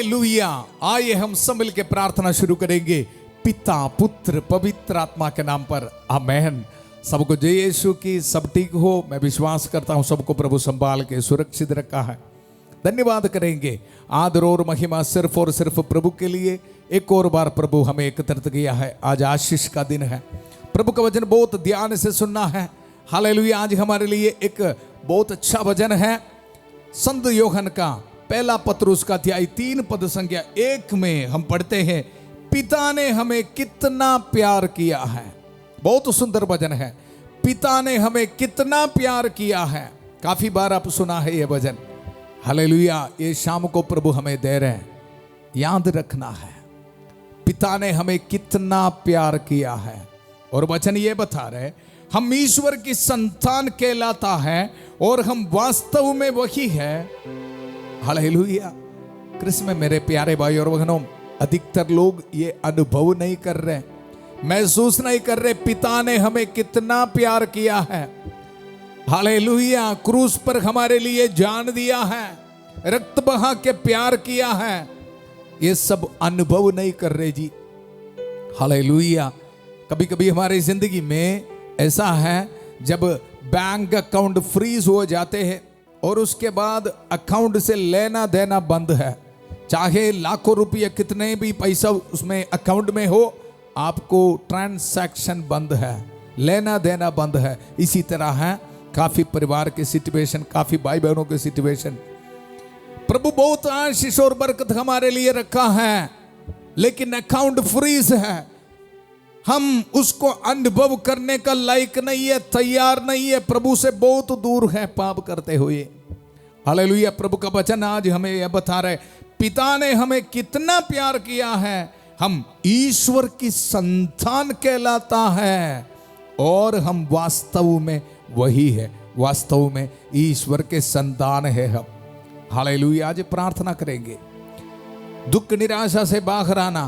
Hallelujah. आइए हम सब मिल के प्रार्थना शुरू करेंगे पिता पुत्र पवित्र आत्मा के नाम पर, आमेन। सबको जय यीशु की। सब ठीक हो, मैं विश्वास करता हूं सबको प्रभु संभाल के सुरक्षित रखा है। धन्यवाद करेंगे, आदर और महिमा सिर्फ और सिर्फ प्रभु के लिए। एक और बार प्रभु हमें एकत्रित किया है। आज आशीष का दिन है, प्रभु का वचन बहुत ध्यान से सुनना है। हालेलुया। आज हमारे लिए एक बहुत अच्छा वचन है, संत यूहन्ना का पहला पत्र उसका अध्याय 3 पद संख्या 1 में हम पढ़ते हैं, पिता ने हमें कितना प्यार किया है। बहुत सुंदर वचन है, पिता ने हमें कितना प्यार किया है। काफी बार आप सुना है ये वचन। हालेलुया। ये शाम को प्रभु हमें दे रहे हैं, याद रखना है पिता ने हमें कितना प्यार किया है। और वचन ये बता रहे, हम ईश्वर की संतान कहलाता है और हम वास्तव में वही है। हालेलुया। कृष्ण में मेरे प्यारे भाई और बहनों, अधिकतर लोग ये अनुभव नहीं कर रहे, महसूस नहीं कर रहे पिता ने हमें कितना प्यार किया है। हालेलुया। क्रूस पर हमारे लिए जान दिया है, रक्त बहा के प्यार किया है। ये सब अनुभव नहीं कर रहे जी। हालेलुया। कभी कभी हमारी जिंदगी में ऐसा है, जब बैंक अकाउंट फ्रीज हो जाते हैं और उसके बाद अकाउंट से लेना देना बंद है, चाहे लाखों रुपये कितने भी पैसा उसमें अकाउंट में हो, आपको ट्रांसैक्शन बंद है, लेना देना बंद है। इसी तरह है काफी परिवार की सिचुएशन, काफी भाई बहनों की सिचुएशन। प्रभु बहुत आशीष और बरकत हमारे लिए रखा है, लेकिन अकाउंट फ्रीज है। हम उसको अनुभव करने का लायक नहीं है, तैयार नहीं है, प्रभु से बहुत दूर है पाप करते हुए। हालेलुया। प्रभु का वचन आज हमें यह बता रहे, पिता ने हमें कितना प्यार किया है। हम ईश्वर की संतान कहलाता है और हम वास्तव में वही है, वास्तव में ईश्वर के संतान है हम। हालेलुया। आज प्रार्थना करेंगे, दुख निराशा से बाहर आना,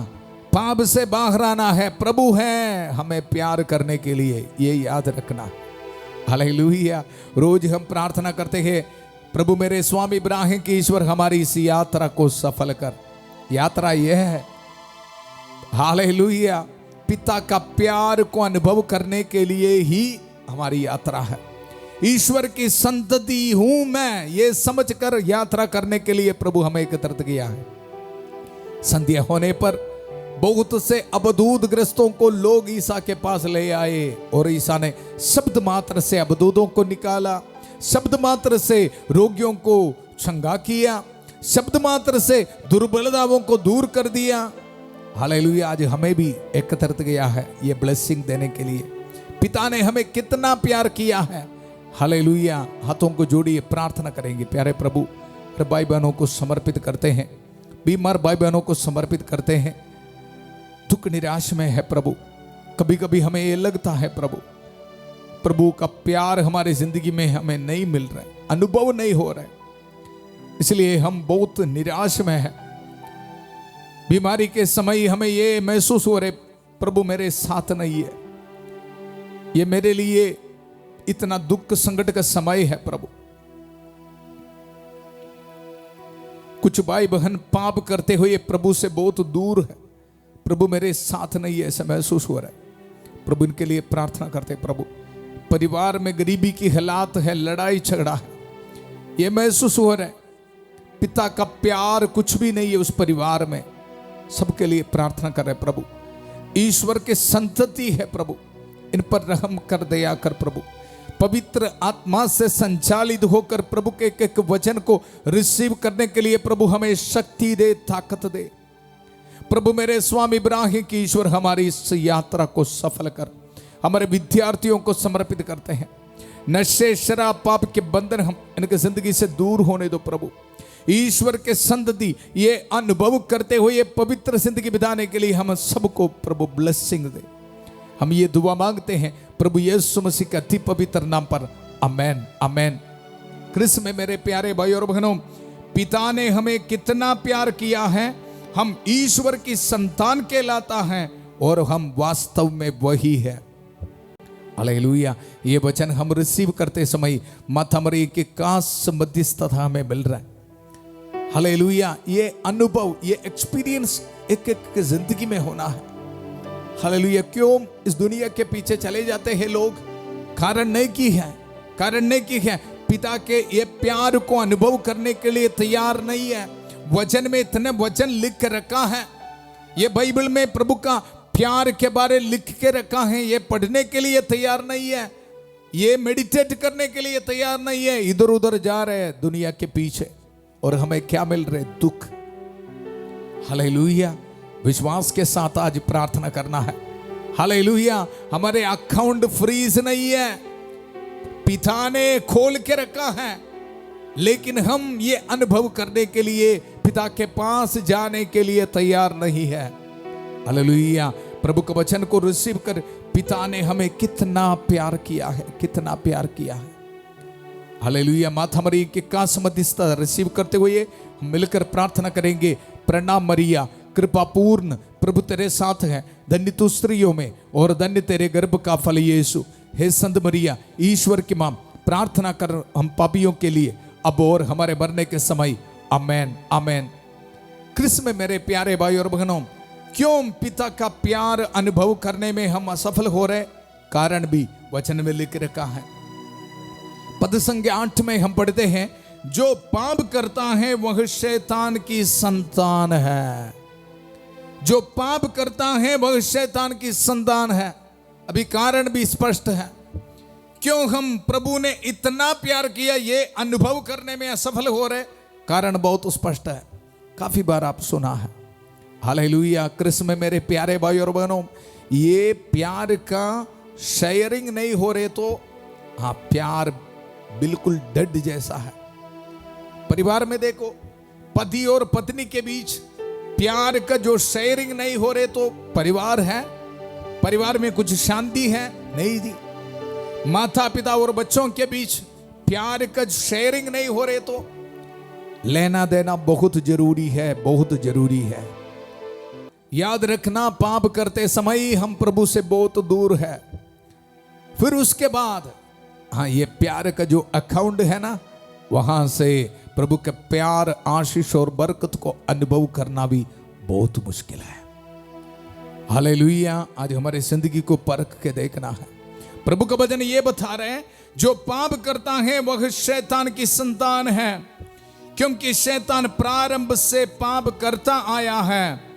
पाप से बाहर आना है। प्रभु है हमें प्यार करने के लिए, ये याद रखना। हालेलुया। रोज हम प्रार्थना करते हैं, प्रभु मेरे स्वामी इब्राहिम की ईश्वर हमारी इस यात्रा को सफल कर। यात्रा यह है, हालेलुया, पिता का प्यार को अनुभव करने के लिए ही हमारी यात्रा है। ईश्वर की संतति हूं मैं, ये समझकर यात्रा करने के लिए प्रभु हमें एकत्रित किया है। संध्या होने पर बहुत से अबदूत ग्रस्तों को लोग ईसा के पास ले आए और ईसा ने शब्द मात्र से अबदूतों को निकाला, शब्द मात्र से रोगियों को चंगा किया, शब्द मात्र से दुर्बलताओं को दूर कर दिया। हालेलुया। आज हमें भी एकत्रित किया है ये ब्लेसिंग देने के लिए। पिता ने हमें कितना प्यार किया है। हालेलुया। हाथों को जोड़िए, प्रार्थना करेंगे। प्यारे प्रभु, भाई बहनों को समर्पित करते हैं, बीमार भाई बहनों को समर्पित करते हैं। दुख निराश में है प्रभु, कभी कभी हमें ये लगता है प्रभु का प्यार हमारी जिंदगी में हमें नहीं मिल रहा है, अनुभव नहीं हो रहा है, इसलिए हम बहुत निराश में है। बीमारी के समय हमें ये महसूस हो रहे, प्रभु मेरे साथ नहीं है, ये मेरे लिए इतना दुख संकट का समय है। प्रभु कुछ भाई बहन पाप करते हुए प्रभु से बहुत दूर है, प्रभु मेरे साथ नहीं है, ऐसा महसूस हो रहा है। प्रभु इनके लिए प्रार्थना करते। प्रभु परिवार में गरीबी की हालात है, लड़ाई झगड़ा है, ये महसूस हो रहा है, पिता का प्यार कुछ भी नहीं है उस परिवार में। सबके लिए प्रार्थना कर रहे प्रभु, ईश्वर के संतति है प्रभु, इन पर रहम कर, दया कर प्रभु। पवित्र आत्मा से संचालित होकर प्रभु के एक वचन को रिसीव करने के लिए प्रभु हमें शक्ति दे, ताकत दे। प्रभु मेरे स्वामी इब्राहिम की ईश्वर हमारी इस यात्रा को सफल कर। हमारे विद्यार्थियों को समर्पित करते हैं, नशे शराब पाप के बंधन हम इनके जिंदगी से दूर होने दो प्रभु। ईश्वर के संतति ये अनुभव करते हुए ये पवित्र जिंदगी बिताने के लिए हम सबको प्रभु ब्लेसिंग दे। हम ये दुआ मांगते हैं प्रभु यीशु मसीह के अति पवित्र नाम पर, आमेन आमेन। कृष्ण में मेरे प्यारे भाई और बहनों, पिता ने हमें कितना प्यार किया है। हम ईश्वर की संतान कहलाता है और हम वास्तव में वही है। हालेलुया। ये वचन हम रिसीव करते समय माता मरियम के कास मध्यस्थता हमें मिल रहा है। हालेलुया, ये अनुभव, ये एक्सपीरियंस एक एक जिंदगी में होना है। हालेलुया, क्यों इस दुनिया के पीछे चले जाते हैं लोग? कारण नहीं की है, कारण नहीं की है, पिता के ये प्यार को अनुभव करने के लिए तैयार नहीं है। वचन में इतने वचन लिख के रखा है, ये बाइबल में प्रभु का प्यार के बारे लिख के रखा है, ये पढ़ने के लिए तैयार नहीं है, ये मेडिटेट करने के लिए तैयार नहीं है, इधर उधर जा रहे हैं दुनिया के पीछे। और हमें क्या मिल रहे? दुख। हालेलुया, विश्वास के साथ आज प्रार्थना करना है। हालेलुया, हमारे अकाउंट फ्रीज नहीं है, पिता ने खोल के रखा है, लेकिन हम ये अनुभव करने के लिए पिता के पास जाने के लिए तैयार नहीं है। हालेलुया, प्रभु के वचन को रिसीव कर पिता ने हमें कितना प्यार किया है, कितना प्यार किया है। हालेलुया, माता मरिया के का मध्यस्थता रिसीव करते हुए हम मिलकर प्रार्थना करेंगे। प्रणाम मरिया, कृपा पूर्ण, प्रभु तेरे साथ है, धन्य तू स्त्रियों में और धन्य तेरे गर्भ का फल यीशु। हे संत मरिया, ईश्वर की मां, प्रार्थना कर हम पापियों के लिए अब और हमारे मरने के समय। आमेन, आमेन। कृष्ण में मेरे प्यारे भाई और बहनों, क्यों पिता का प्यार अनुभव करने में हम असफल हो रहे? कारण भी वचन में लिख रखा है। पद संख्या 8 में हम पढ़ते हैं, जो पाप करता है वह शैतान की संतान है। जो पाप करता है वह शैतान की संतान है। अभी कारण भी स्पष्ट है, क्यों हम प्रभु ने इतना प्यार किया ये अनुभव करने में असफल हो रहे? कारण बहुत स्पष्ट है, काफी बार आप सुना है। हालेलुया, कृष्ण में मेरे प्यारे भाई और बहनों, ये प्यार का शेयरिंग नहीं हो रहे तो हाँ, प्यार बिल्कुल डेड जैसा है। परिवार में देखो, पति और पत्नी के बीच प्यार का जो शेयरिंग नहीं हो रहे तो परिवार है, परिवार में कुछ शांति है नहीं जी। माता पिता और बच्चों के बीच प्यार का शेयरिंग नहीं हो रहे तो लेना देना बहुत जरूरी है, बहुत जरूरी है। याद रखना, पाप करते समय हम प्रभु से बहुत दूर है। फिर उसके बाद हाँ, ये प्यार का जो अकाउंट है ना, वहां से प्रभु के प्यार, आशीष और बरकत को अनुभव करना भी बहुत मुश्किल है। हालेलुया, आज हमारे जिंदगी को परख के देखना है। प्रभु का वचन ये बता रहे हैं, जो पाप करता है वह शैतान की संतान है, क्योंकि शैतान प्रारंभ से पाप करता आया है।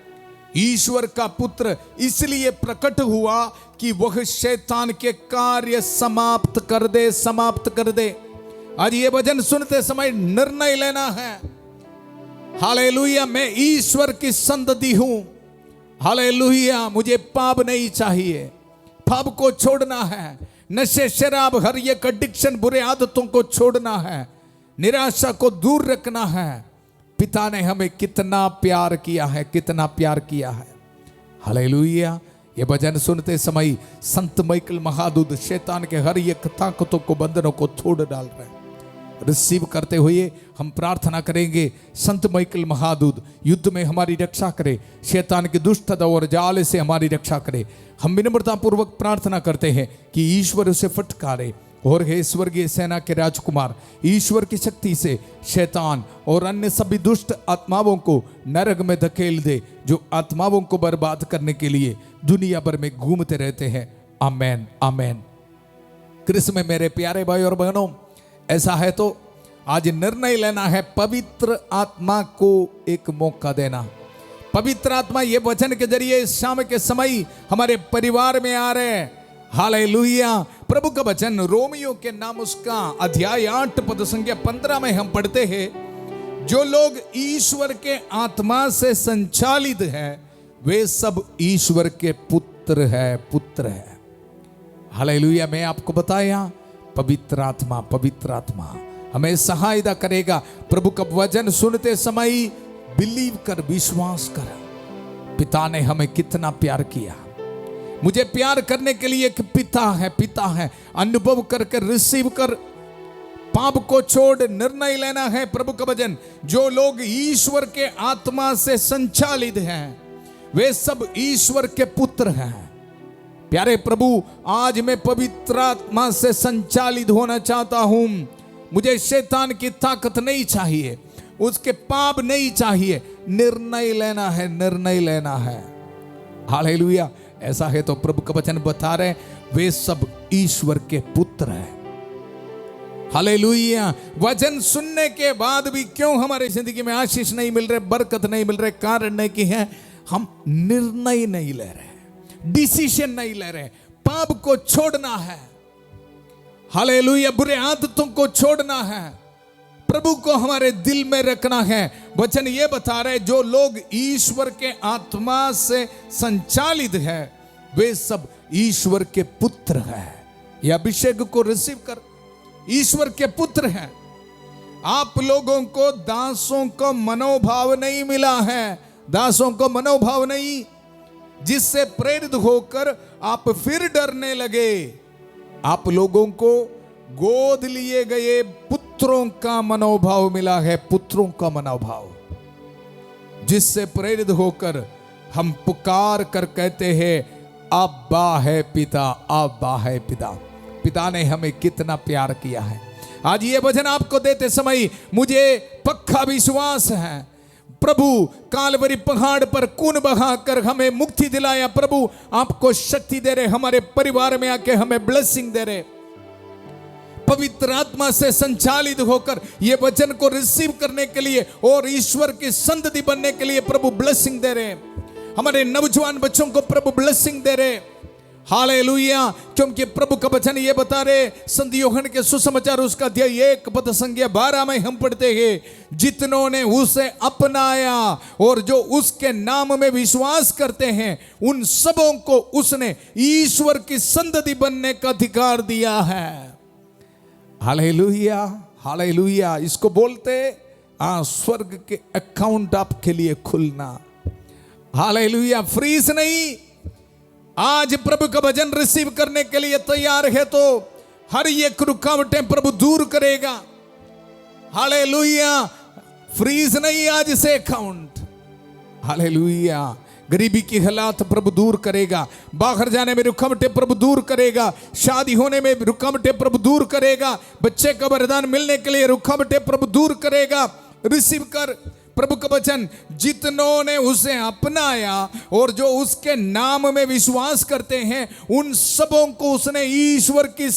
ईश्वर का पुत्र इसलिए प्रकट हुआ कि वह शैतान के कार्य समाप्त कर दे, समाप्त कर दे। आज ये वचन सुनते समय निर्णय लेना है। हालेलुया, मैं ईश्वर की संतति हूं। हालेलुया, मुझे पाप नहीं चाहिए, पाप को छोड़ना है, नशे शराब हर एक एडिक्शन, बुरे आदतों को छोड़ना है, निराशा को दूर रखना है। पिता ने हमें कितना प्यार किया है, कितना प्यार किया है। हालेलुया, ये भजन सुनते समय संत माइकल महादूत शैतान के हर एक ताकतों को, बंधनों को तोड़ डाल रहे हैं। रिसीव करते हुए हम प्रार्थना करेंगे, संत माइकल महादूत युद्ध में हमारी रक्षा करे, शैतान की दुष्टता और जाल से हमारी रक्षा करे। हम विनम्रता पूर्वक प्रार्थना करते हैं कि ईश्वर उसे फटकारे और हे स्वर्गीय सेना के राजकुमार, ईश्वर की शक्ति से शैतान और अन्य सभी दुष्ट आत्माओं को नरक में धकेल दे, जो आत्माओं को बर्बाद करने के लिए दुनिया भर में घूमते रहते हैं। आमेन, आमेन। कृष्ण में मेरे प्यारे भाई और बहनों, ऐसा है तो आज निर्णय लेना है, पवित्र आत्मा को एक मौका देना। पवित्र आत्मा ये वचन के जरिए इस शाम के समय हमारे परिवार में आ रहे हैं। हालेलुया, प्रभु का वचन रोमियो के नाम उसका अध्याय 8 पद संख्या 15 में हम पढ़ते हैं, जो लोग ईश्वर के आत्मा से संचालित हैं वे सब ईश्वर के पुत्र है, पुत्र है। हालेलुया, मैं आपको बताया, पवित्र आत्मा, पवित्र आत्मा हमें सहायता करेगा। प्रभु का वचन सुनते समय बिलीव कर, विश्वास कर, पिता ने हमें कितना प्यार किया। मुझे प्यार करने के लिए एक पिता है, पिता है। अनुभव करके रिसीव कर, पाप को छोड़ निर्णय लेना है। प्रभु का वचन, जो लोग ईश्वर के आत्मा से संचालित हैं वे सब ईश्वर के पुत्र हैं। प्यारे प्रभु, आज मैं पवित्र आत्मा से संचालित होना चाहता हूं। मुझे शैतान की ताकत नहीं चाहिए, उसके पाप नहीं चाहिए, निर्णय लेना है, निर्णय लेना है। हालेलुया। ऐसा है तो प्रभु का वचन बता रहे वे सब ईश्वर के पुत्र हैं। हालेलुया। वचन सुनने के बाद भी क्यों हमारी जिंदगी में आशीष नहीं मिल रहे, बरकत नहीं मिल रहे, कारण नहीं कि है हम निर्णय नहीं ले रहे, डिसीजन नहीं ले रहे। पाप को छोड़ना है, हालेलुया, बुरे आदतों को छोड़ना है, प्रभु को हमारे दिल में रखना है। वचन ये बता रहे जो लोग ईश्वर के आत्मा से संचालित है वे सब ईश्वर के पुत्र हैं। यह अभिषेक को रिसीव कर, ईश्वर के पुत्र हैं। आप लोगों को दासों का मनोभाव नहीं मिला है, दासों को मनोभाव नहीं जिससे प्रेरित होकर आप फिर डरने लगे। आप लोगों को गोद लिए गए पुत्रों का मनोभाव मिला है, पुत्रों का मनोभाव जिससे प्रेरित होकर हम पुकार कर कहते हैं अब्बा है पिता, अब्बा है पिता। पिता ने हमें कितना प्यार किया है। आज ये वचन आपको देते समय मुझे पक्का विश्वास है प्रभु कालवरी पहाड़ पर खून बहाकर हमें मुक्ति दिलाया। प्रभु आपको शक्ति दे रहे, हमारे परिवार में आके हमें ब्लेसिंग दे रहे, पवित्र आत्मा से संचालित होकर ये वचन को रिसीव करने के लिए और ईश्वर की संतति बनने के लिए प्रभु ब्लेसिंग दे रहे। हमारे नौजवान बच्चों को प्रभु ब्लेसिंग दे रहे। हालेलुया। क्योंकि प्रभु का वचन ये बता रहे, संत यूहन्ना के सुसमाचार उसका अध्याय 1 पद संख्या 12 में हम पढ़ते हैं, जितनों ने उसे अपनाया और जो उसके नाम में विश्वास करते हैं उन सबों को उसने ईश्वर की संतति बनने का अधिकार दिया है। Hallelujah, hallelujah. इसको बोलते स्वर्ग के अकाउंट आपके लिए खुलना। हालेलुया। फ्रीज नहीं। आज प्रभु का वचन रिसीव करने के लिए तैयार है तो हर एक रुकावटें प्रभु दूर करेगा। हालेलुया। फ्रीज नहीं आज से अकाउंट। हालेलुया। गरीबी की हालात प्रभु दूर करेगा, बाहर जाने में रुकावटें प्रभु दूर करेगा, शादी होने में रुकावटें प्रभु दूर करेगा, बच्चे का वरदान मिलने के लिए रुकावटें प्रभु दूर करेगा। रिसीव कर प्रभु का वचन, जितनों ने उसे अपनाया और जो उसके नाम में विश्वास करते हैं उन सबों को उसने ईश्वर की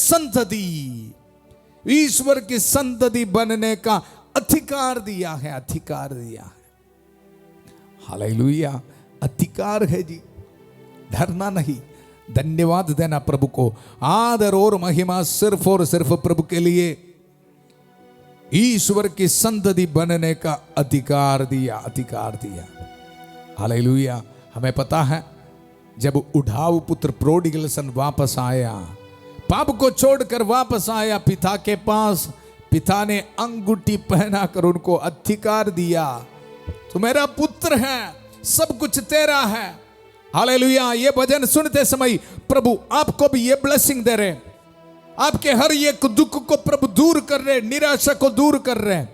संतति बनने का अधिकार दिया है, अधिकार दिया है। हालेलुया। अधिकार है जी, डरना नहीं, धन्यवाद देना प्रभु को। आदर और महिमा सिर्फ और सिर्फ प्रभु के लिए। ईश्वर की संतति बनने का अधिकार दिया, अधिकार दिया। हालेलुया। हमें पता है जब उठाऊ पुत्र प्रोडिगल सन वापस आया, पाप को छोड़कर वापस आया पिता के पास, पिता ने अंगूठी पहनाकर उनको अधिकार दिया, तू मेरा पुत्र है, सब कुछ तेरा है। हालेलुया। ये भजन सुनते समय प्रभु आपको भी ये ब्लेसिंग दे रहे, आपके हर एक दुख को प्रभु दूर कर रहे, निराशा को दूर कर रहे।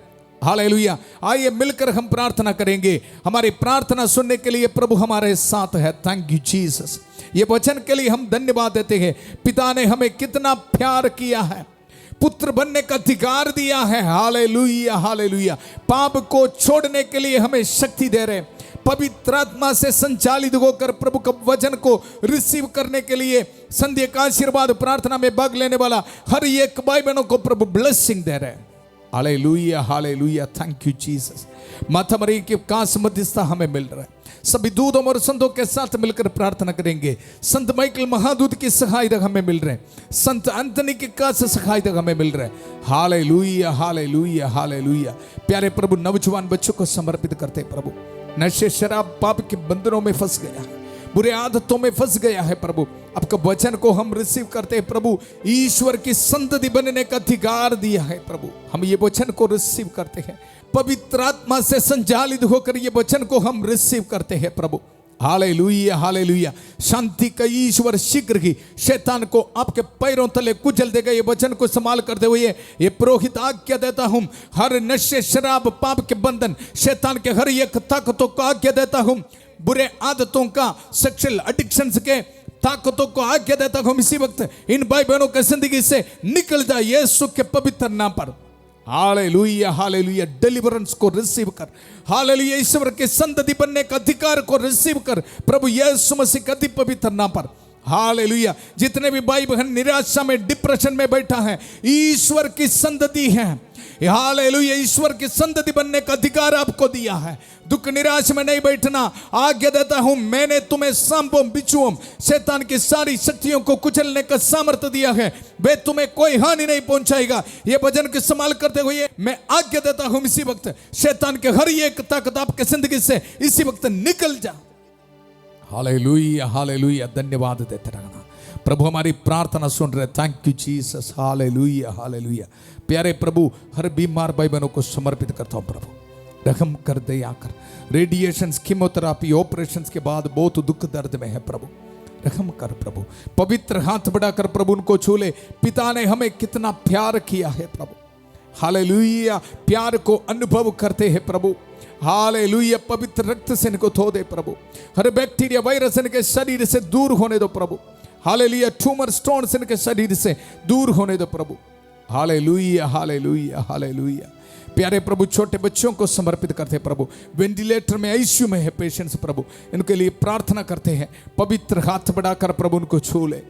हालेलुया। आइए मिलकर हम प्रार्थना करेंगे। हमारी प्रार्थना सुनने के लिए प्रभु हमारे साथ है। Thank you Jesus. ये वचन के लिए हम धन्यवाद देते हैं। पिता ने हमें कितना प्यार किया है, पुत्र बनने का अधिकार दिया है। Hallelujah, hallelujah. पाप को छोड़ने के लिए हमें शक्ति दे रहे, पवित्र आत्मा से संचालित होकर प्रभु का वचन को रिसीव करने के लिए संध्या का आशीर्वाद प्रार्थना में भाग लेने वाला हर एक भाई बहनों को प्रभु ब्लेसिंग दे रहे हैं। Hallelujah, hallelujah. Thank you Jesus. माता मरियम की कास मध्यस्थता हमें मिल रहा है। सभी दूतों और संतों के साथ मिलकर प्रार्थना करेंगे। संत माइकल महादूत की सहायता हमें मिल रहे हैं, संत एंथनी की कास सहायता हमें मिल रहे हैं। Hallelujah, hallelujah, hallelujah. प्यारे प्रभु नौजवान बच्चों को समर्पित करते प्रभु, नशे शराब पाप के बंधनों में फंस गया है, बुरे आदतों में फंस गया है प्रभु, आपका वचन को हम रिसीव करते हैं प्रभु। ईश्वर की संतति बनने का अधिकार दिया है प्रभु, हम ये वचन को रिसीव करते हैं। पवित्र आत्मा से संचालित होकर ये वचन को हम रिसीव करते हैं प्रभु। Hallelujah, hallelujah. शांति का ईश्वर शीघ्र ही शैतान को आपके पैरों तले कुचल देगा। ये वचन को संभाल करते हुए ये पुरोहित आज्ञा देता हूं, हर नशे शराब पाप के बंधन शैतान के हर एक ताकतों को आज्ञा देता हूं, बुरे आदतों का सेक्सुअल एडिक्शंस के ताकतों को आज्ञा देता हूं, इसी वक्त इन भाई बहनों की जिंदगी से निकल जाए यीशु के पवित्र नाम पर। हालेलुया हालेलुया, डिलीवरेंस को रिसीव कर। हालेलुया, ईश्वर के संतति बनने का अधिकार को रिसीव कर प्रभु यीशु मसीह के अति पवित्र नाम पर। हालेलुया, जितने भी भाई बहन निराशा में, डिप्रेशन में बैठा है, ईश्वर की संतति है। हालेलुया, ईश्वर की संतति बनने का अधिकार आपको दिया है। दुख निराश में नहीं बैठना। आज्ञा देता हूं, मैंने तुम्हें सांपों बिच्छुओं शैतान की सारी शक्तियों को कुचलने का सामर्थ्य दिया है, वे तुम्हें कोई हानि नहीं पहुंचाएगा। ये भजन के इस्तेमाल करते हुए मैं आज्ञा देता हूं, इसी वक्त शैतान के हर एक ताकत आपके जिंदगी से इसी वक्त निकल जा। हालेलुया हालेलुया, धन्यवाद देते रहना। प्रभु हमारी प्रार्थना सुन रहे, thank you Jesus. Hallelujah hallelujah. प्यारे प्रभु, हर बीमार भाई बहनों को समर्पित करता हूं प्रभु, रहम कर, दया कर। रेडिएशन, कीमोथेरापी, ऑपरेशन के बाद बहुत दुख दर्द में है प्रभु, रहम कर प्रभु। पवित्र हाथ बढ़ाकर प्रभु उनको छू ले। पिता ने हमें कितना प्यार किया है प्रभु, हालेलुया, प्यार को अनुभव करते हैं प्रभु। हालेलुया, पवित्र रक्त से इनको धो दे प्रभु। हर बैक्टीरिया, वायरस इनके शरीर से दूर होने दो प्रभु। हालेलुया, ट्यूमर, स्टोन्स इनके शरीर से दूर होने दो प्रभु। Hallelujah hallelujah hallelujah. प्यारे प्रभु, छोटे बच्चों को समर्पित करते प्रभु, वेंटिलेटर में, आईसीयू में है पेशेंट्स प्रभु, इनके लिए प्रार्थना करते हैं। पवित्र हाथ बढ़ाकर प्रभु उनको छू ले।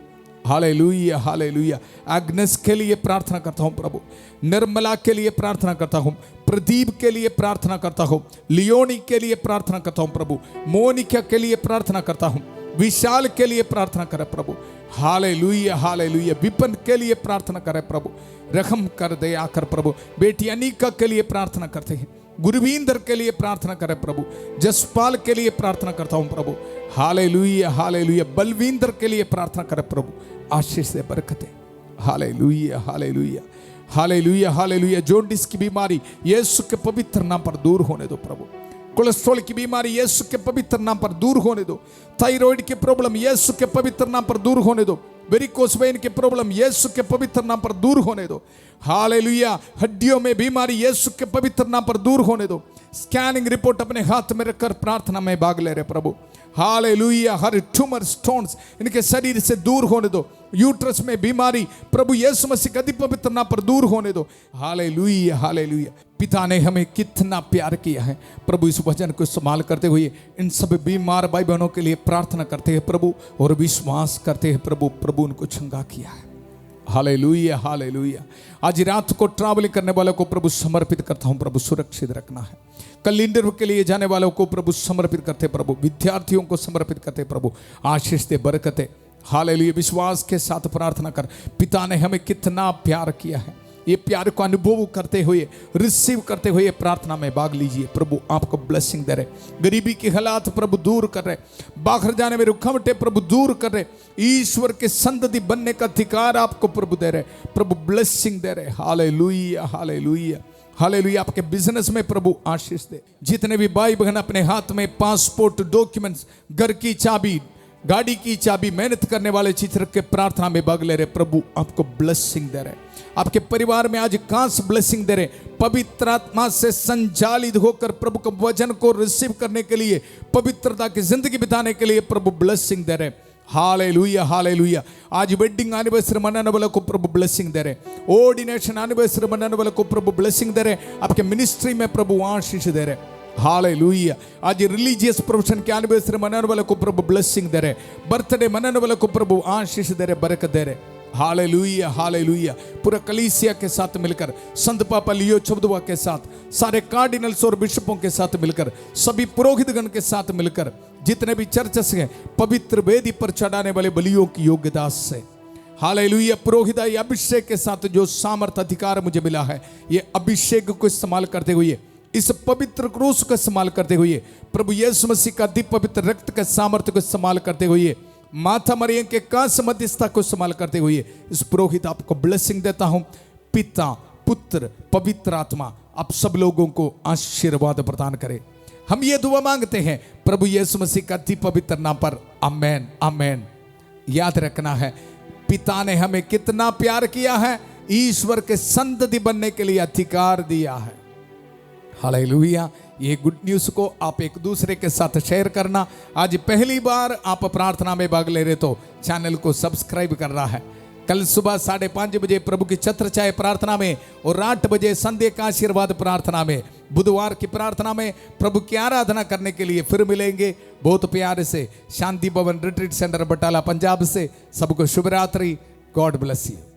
Hallelujah hallelujah. एग्नेस के लिए प्रार्थना करता हूं प्रभु, निर्मला के लिए प्रार्थना करता हूं, प्रदीप के लिए प्रार्थना करता हूं, लियोनी के लिए प्रार्थना करता हूं प्रभु, मोनिका के लिए प्रार्थना करता हूं, विशाल के लिए प्रार्थना करे प्रभु। Hallelujah hallelujah. विपिन के लिए प्रार्थना करे प्रभु, रहम कर, दया कर प्रभु। बेटी अनिका के लिए प्रार्थना करते हैं। गुरविंदर के लिए प्रार्थना करे प्रभु। जसपाल के लिए प्रार्थना करता हूं प्रभु। Hallelujah hallelujah. बलविंदर के लिए प्रार्थना करे प्रभु, आशीष से बरकतें। Hallelujah hallelujah hallelujah hallelujah. Jaundice की बीमारी यीशु के पवित्र नाम पर दूर होने दो प्रभु। कोलेस्ट्रॉल की बीमारी यीशु के पवित्र नाम पर दूर होने दो। थायराइड की प्रॉब्लम यीशु के पवित्र नाम पर दूर होने दो। वेरिकोस वेन की प्रॉब्लम यीशु के पवित्र नाम पर दूर होने दो। हालेलुया। हड्डियों में बीमारी यीशु के पवित्र नाम पर दूर होने दो। स्कैनिंग रिपोर्ट अपने हाथ में रखकर प्रार्थना में भाग ले रहे प्रभु। हालेलुया। हर ट्यूमर, स्टोन्स इनके शरीर से दूर होने दो। यूट्रस में बीमारी प्रभु यीशु मसीह के अति पवित्र नाम पर दूर होने दो। Hallelujah hallelujah. पिता ने हमें कितना प्यार किया है प्रभु। इस वचन को इस्तेमाल करते हुए इन सब बीमार भाई बहनों के लिए प्रार्थना करते हैं प्रभु, और विश्वास करते हैं प्रभु, प्रभु उनको चंगा किया है। Hallelujah hallelujah. आज रात को ट्रैवलिंग करने वालों को प्रभु समर्पित करता हूं प्रभु, सुरक्षित रखना है। कल इंटरव्यू के लिए जाने वालों को प्रभु समर्पित करते प्रभु, विद्यार्थियों को समर्पित करते प्रभु, आशीष दे, बरकतें। हालेलुया। विश्वास के साथ प्रार्थना कर, पिता ने हमें कितना प्यार किया है, ये प्यार को अनुभव करते हुए, रिसीव करते हुए प्रार्थना में भाग लीजिए। प्रभु आपको ब्लेसिंग दे रहे, गरीबी के हालात प्रभु दूर कर रहे, बाहर जाने में रुकावटें प्रभु दूर कर रहे, ईश्वर के संतति बनने का अधिकार आपको प्रभु दे रहे, प्रभु ब्लेसिंग दे रहे। Hallelujah hallelujah hallelujah. आपके बिजनेस में प्रभु आशीष दे। जितने भी भाई बहन अपने हाथ में पासपोर्ट, डॉक्यूमेंट्स, घर की चाबी, गाड़ी की चाबी, मेहनत करने वाले चीज रख के प्रार्थना में भाग ले रहे, प्रभु आपको ब्लेसिंग दे रहे। आपके परिवार में आज खास ब्लेसिंग दे रहे। पवित्र आत्मा से संचालित होकर प्रभु के वचन को रिसीव करने के लिए, पवित्रता की जिंदगी बिताने के लिए प्रभु ब्लेसिंग दे रहे। Hallelujah hallelujah. आज वेडिंग एनिवर्सरी मनाने वालों को प्रभु ब्लेसिंग दे रहे, ऑर्डिनेशन एनिवर्सरी मनाने वालों को प्रभु ब्लेसिंग दे रहे, आपके मिनिस्ट्री में प्रभु आशीष दे रहे। हालेलुया। आज रिलीजियस प्रोफेशन के एनिवर्सरी मनाने वालों को प्रभु ब्लेसिंग दे रहे, बर्थडे मनाने वालों को प्रभु आशीष दे रहे, बरकत दे रहे। Hallelujah hallelujah. पूरा कलीसिया के साथ मिलकर, संत पापा लियो चौदवा के साथ, सारे कार्डिनल्स और बिशपों के साथ मिलकर, सभी पुरोहितगण के साथ मिलकर, जितने भी चर्चस हैं, पवित्र वेदी पर चढ़ाने वाले बलियों की योग्यता से, हालेलुया, पुरोहिताई अभिषेक के साथ जो सामर्थ अधिकार मुझे मिला है, ये अभिषेक को इस्तेमाल करते हुए, इस पवित्र क्रूस का इस्तेमाल करते हुए, प्रभु यीशु मसीह का दिव्य पवित्र रक्त के सामर्थ्य को इस्तेमाल करते हुए, माता मरियम के कांस्य मध्यस्थता को इस्तेमाल करते हुए, इस पुरोहित आपको ब्लेसिंग देता हूं। पिता, पुत्र, पवित्र आत्मा आप सब लोगों को आशीर्वाद प्रदान करे। हम ये दुआ मांगते हैं प्रभु यीशु मसीह का दिव्य पवित्र नाम पर, आमेन आमेन। याद रखना है, पिता ने हमें कितना प्यार किया है, ईश्वर के संतति बनने के लिए अधिकार दिया है। हालेलुया। ये गुड न्यूज़ को आप एक दूसरे के साथ शेयर करना। आज पहली बार आप प्रार्थना में भाग ले रहे तो चैनल को सब्सक्राइब करना है। कल सुबह 5:30 बजे प्रभु की छत्र छाया प्रार्थना में और 8 बजे संध्या का आशीर्वाद प्रार्थना में, बुधवार की प्रार्थना में प्रभु की आराधना करने के लिए फिर मिलेंगे। बहुत प्यार से शांति भवन रिट्रीट सेंटर बटाला पंजाब से सबको शुभ रात्रि। God bless you.